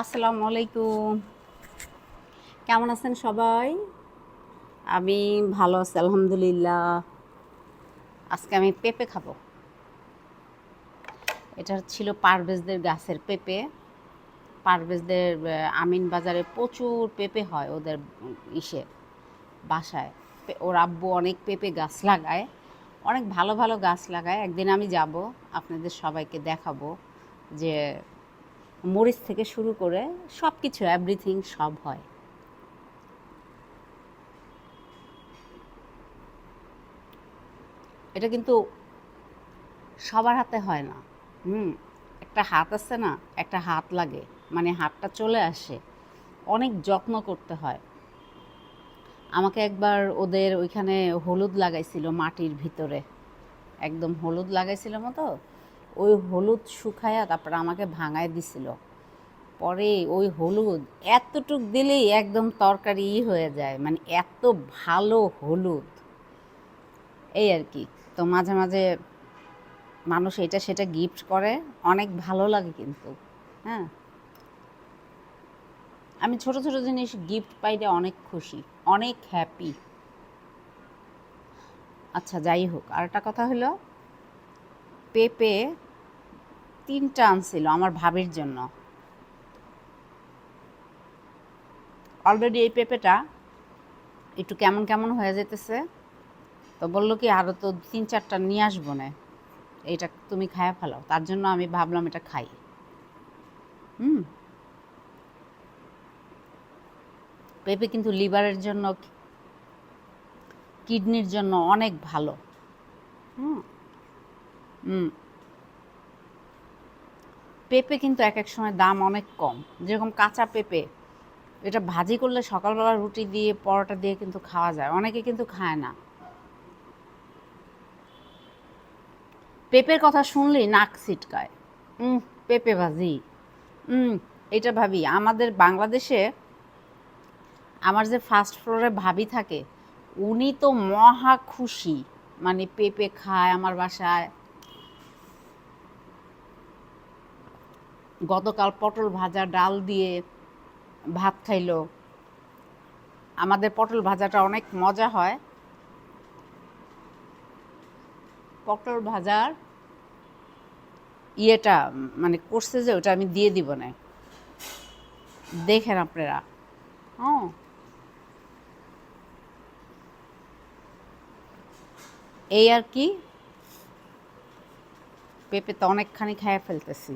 আসসালামু আলাইকুম। কেমন আছেন সবাই? আমি ভালো আছি আলহামদুলিল্লাহ। আজকে আমি পেঁপে খাবো। এটা ছিল পারভেজদের গাছের পেঁপে। পারভেজদের আমিন বাজারে প্রচুর পেঁপে হয় ওদের ইসে বাসায়। ওর আব্বু অনেক পেঁপে গাছ লাগায়, অনেক ভালো ভালো গাছ লাগায়। একদিন আমি যাব, আপনাদের সবাইকে দেখাবো যে মরিচ থেকে শুরু করে সব কিছু এভরিথিং সব হয়। এটা কিন্তু সবার হাতে হয় না। হুম, একটা হাত আছে না, একটা হাত লাগে, মানে হাতটা চলে আসে, অনেক যত্ন করতে হয়। আমাকে একবার ওদের ওইখানে হলুদ লাগাইছিল মাটির ভিতরে, একদম হলুদ লাগাইছিল মতো, ওই হলুদ শুকায়া তারপর আমাকে ভাঙায় দিছিল। পরে ওই হলুদ এতটুক দিলেই একদম তরকারি হয়ে যায়, মানে এত ভালো হলুদ। এই আর কি। তো মাঝে মাঝে মানুষ এটা সেটা গিফট করে, অনেক ভালো লাগে কিন্তু। হ্যাঁ, আমি ছোট ছোট জিনিস গিফট পাইলে অনেক খুশি, অনেক হ্যাপি। আচ্ছা, যাই হোক, আর একটা কথা হলো, পেঁপে 3টা আনছিল আমার ভাবির জন্য। অলরেডি এই পেঁপেটা একটু কেমন কেমন হয়ে যেতেছে, তো বললো কি আরও তো 3-4টা নিয়ে আসবো না, এইটা তুমি খায়া ফেলাও। তার জন্য আমি ভাবলাম এটা খাই। হুম, পেঁপে কিন্তু লিভারের জন্য, কিডনির জন্য অনেক ভালো। হুম হুম, পেঁপে কিন্তু এক এক সময় দাম অনেক কম। যেরকম কাঁচা পেঁপে, এটা ভাজি করলে সকালবেলা রুটি দিয়ে পরোটা দিয়ে কিন্তু খাওয়া যায়, অনেকে কিন্তু খায় না। পেঁপের কথা শুনলেই নাক ছিটকায়। উম, পেঁপে ভাজি। উম, এটা ভাবি আমাদের বাংলাদেশে, আমার যে ফার্স্ট ফ্লোরে ভাবি থাকে, উনি তো মহা খুশি, মানে পেঁপে খায় আমার বাসায়। গতকাল পটল ভাজা ডাল দিয়ে ভাত খাইলো। আমাদের পটল ভাজাটা অনেক মজা হয়। পটল ভাজার ইয়েটা মানে করছে যে ওটা আমি দিয়ে দিব না, দেখেন আপনারা। ও, এই আর কি। পেঁপে তো অনেকখানি খেয়ে ফেলতেছি।